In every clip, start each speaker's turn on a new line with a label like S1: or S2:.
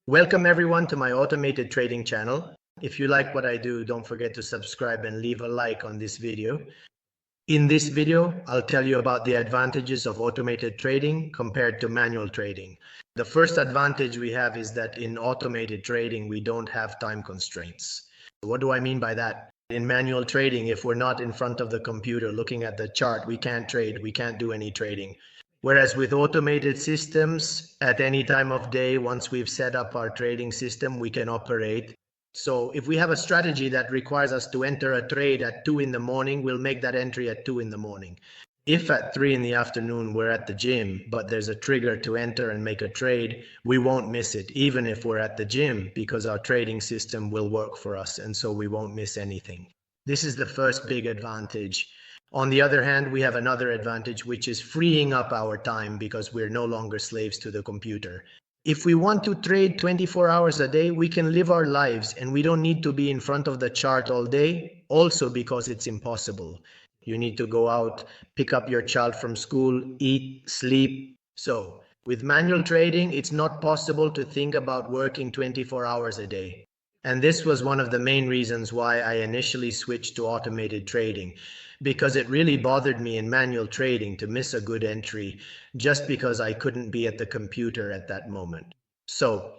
S1: Welcome everyone to my automated trading channel. If you like what I do, don't forget to subscribe and leave a like on this video. In this video, I'll tell you about the advantages of automated trading compared to manual trading. The first advantage we have is that in automated trading, we don't have time constraints. What do I mean by that? In manual trading, if we're not in front of the computer looking at the chart, we can't trade, we can't do any trading. Whereas with automated systems, at any time of day, once we've set up our trading system, we can operate. So if we have a strategy that requires us to enter a trade at 2 in the morning, we'll make that entry at 2 in the morning. If at 3 in the afternoon we're at the gym, but there's a trigger to enter and make a trade, we won't miss it, even if we're at the gym, because our trading system will work for us, and so we won't miss anything. This is the first big advantage. On the other hand, we have another advantage, which is freeing up our time because we're no longer slaves to the computer. If we want to trade 24 hours a day, we can live our lives and we don't need to be in front of the chart all day, also because it's impossible. You need to go out, pick up your child from school, eat, sleep. So, with manual trading, it's not possible to think about working 24 hours a day. And this was one of the main reasons why I initially switched to automated trading, because it really bothered me in manual trading to miss a good entry just because I couldn't be at the computer at that moment. So,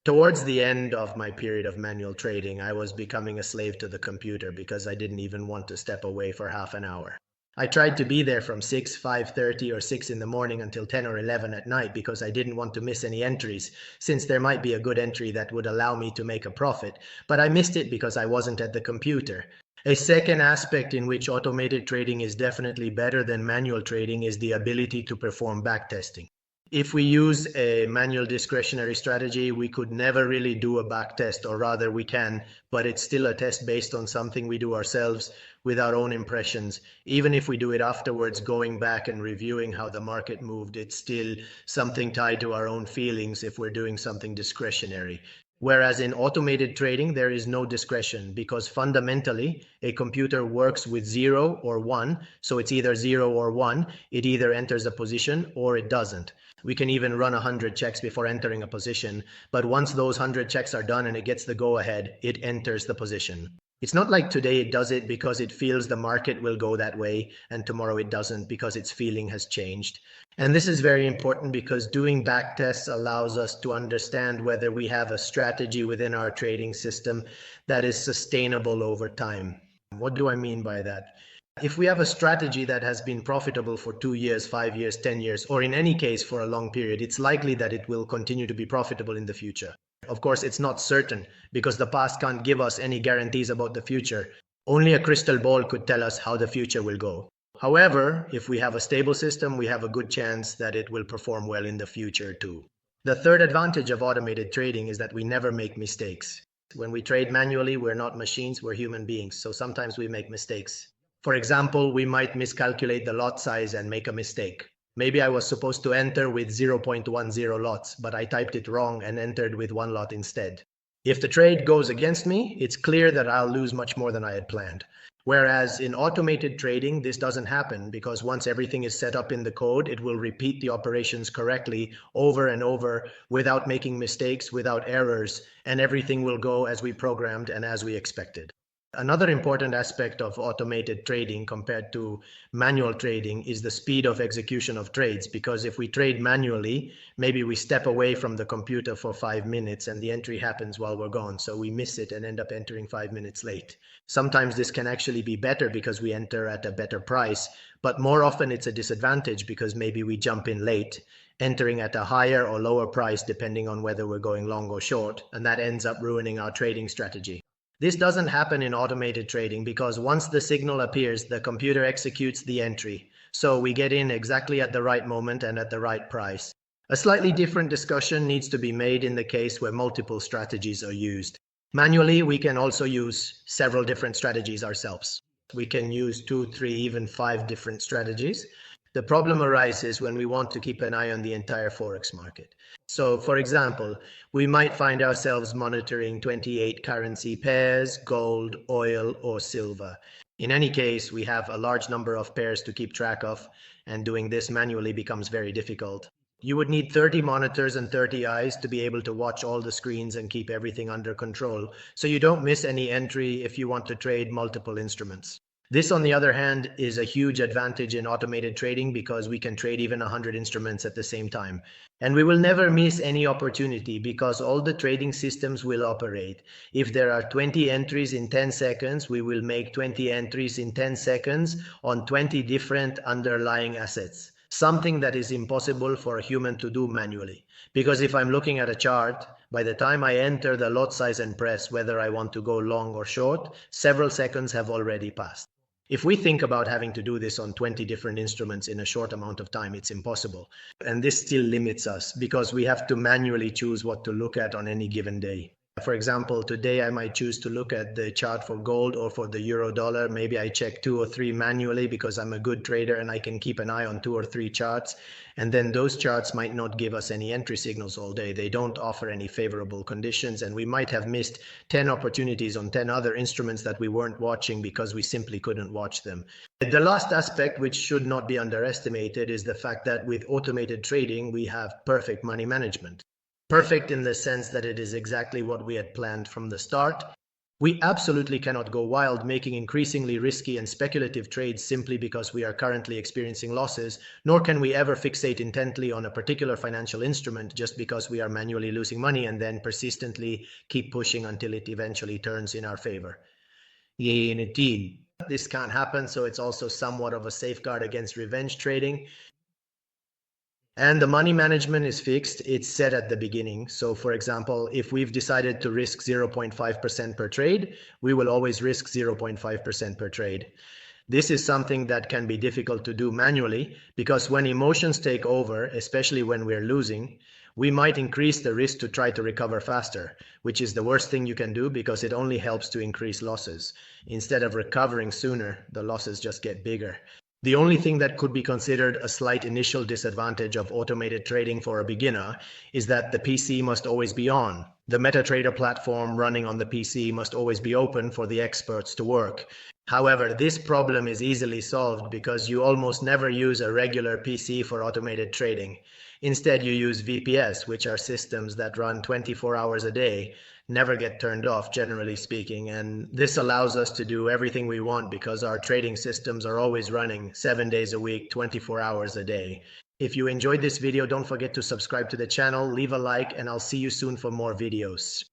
S1: towards the end of my period of manual trading, I was becoming a slave to the computer because I didn't even want to step away for half an hour. I tried to be there from 6, 5:30 or 6 in the morning until 10 or 11 at night because I didn't want to miss any entries, since there might be a good entry that would allow me to make a profit, but I missed it because I wasn't at the computer. A second aspect in which automated trading is definitely better than manual trading is the ability to perform backtesting. If we use a manual discretionary strategy, we could never really do a backtest, or rather we can, but it's still a test based on something we do ourselves with our own impressions. Even if we do it afterwards, going back and reviewing how the market moved, it's still something tied to our own feelings if we're doing something discretionary. Whereas in automated trading, there is no discretion because fundamentally a computer works with 0 or 1. So it's either 0 or 1. It either enters a position or it doesn't. We can even run 100 checks before entering a position. But once those 100 checks are done and it gets the go ahead, it enters the position. It's not like today it does it because it feels the market will go that way, and tomorrow it doesn't because its feeling has changed. And this is very important because doing backtests allows us to understand whether we have a strategy within our trading system that is sustainable over time. What do I mean by that? If we have a strategy that has been profitable for 2 years, 5 years, 10 years, or in any case for a long period, it's likely that it will continue to be profitable in the future. Of course, it's not certain because the past can't give us any guarantees about the future. Only a crystal ball could tell us how the future will go. However, if we have a stable system, we have a good chance that it will perform well in the future too. The third advantage of automated trading is that we never make mistakes. When we trade manually, we're not machines, we're human beings, so sometimes we make mistakes. For example, we might miscalculate the lot size and make a mistake. Maybe I was supposed to enter with 0.10 lots, but I typed it wrong and entered with 1 lot instead. If the trade goes against me, it's clear that I'll lose much more than I had planned. Whereas in automated trading, this doesn't happen because once everything is set up in the code, it will repeat the operations correctly over and over without making mistakes, without errors, and everything will go as we programmed and as we expected. Another important aspect of automated trading compared to manual trading is the speed of execution of trades, because if we trade manually, maybe we step away from the computer for 5 minutes and the entry happens while we're gone, so we miss it and end up entering 5 minutes late. Sometimes this can actually be better because we enter at a better price, but more often it's a disadvantage because maybe we jump in late, entering at a higher or lower price depending on whether we're going long or short, and that ends up ruining our trading strategy. This doesn't happen in automated trading because once the signal appears, the computer executes the entry. So we get in exactly at the right moment and at the right price. A slightly different discussion needs to be made in the case where multiple strategies are used. Manually, we can also use several different strategies ourselves. We can use 2, 3, even 5 different strategies. The problem arises when we want to keep an eye on the entire Forex market. So, for example, we might find ourselves monitoring 28 currency pairs, gold, oil, or silver. In any case, we have a large number of pairs to keep track of, and doing this manually becomes very difficult. You would need 30 monitors and 30 eyes to be able to watch all the screens and keep everything under control, so you don't miss any entry if you want to trade multiple instruments. This, on the other hand, is a huge advantage in automated trading because we can trade even 100 instruments at the same time. And we will never miss any opportunity because all the trading systems will operate. If there are 20 entries in 10 seconds, we will make 20 entries in 10 seconds on 20 different underlying assets. Something that is impossible for a human to do manually. Because if I'm looking at a chart, by the time I enter the lot size and press whether I want to go long or short, several seconds have already passed. If we think about having to do this on 20 different instruments in a short amount of time, it's impossible. And this still limits us because we have to manually choose what to look at on any given day. For example, today I might choose to look at the chart for gold or for the euro dollar. Maybe I check 2 or 3 manually because I'm a good trader and I can keep an eye on 2 or 3 charts. And then those charts might not give us any entry signals all day. They don't offer any favorable conditions, and we might have missed 10 opportunities on 10 other instruments that we weren't watching because we simply couldn't watch them. The last aspect, which should not be underestimated, is the fact that with automated trading, we have perfect money management. Perfect in the sense that it is exactly what we had planned from the start. We absolutely cannot go wild making increasingly risky and speculative trades simply because we are currently experiencing losses, nor can we ever fixate intently on a particular financial instrument just because we are manually losing money and then persistently keep pushing until it eventually turns in our favor. This can't happen, so it's also somewhat of a safeguard against revenge trading. And the money management is fixed. It's set at the beginning. So for example, if we've decided to risk 0.5% per trade, we will always risk 0.5% per trade. This is something that can be difficult to do manually because when emotions take over, especially when we're losing, we might increase the risk to try to recover faster, which is the worst thing you can do because it only helps to increase losses. Instead of recovering sooner, the losses just get bigger. The only thing that could be considered a slight initial disadvantage of automated trading for a beginner is that the PC must always be on. The MetaTrader platform running on the PC must always be open for the experts to work. However, this problem is easily solved because you almost never use a regular PC for automated trading. Instead, you use VPS, which are systems that run 24 hours a day, never get turned off, generally speaking, and this allows us to do everything we want because our trading systems are always running 7 days a week, 24 hours a day. If you enjoyed this video, don't forget to subscribe to the channel, leave a like, and I'll see you soon for more videos.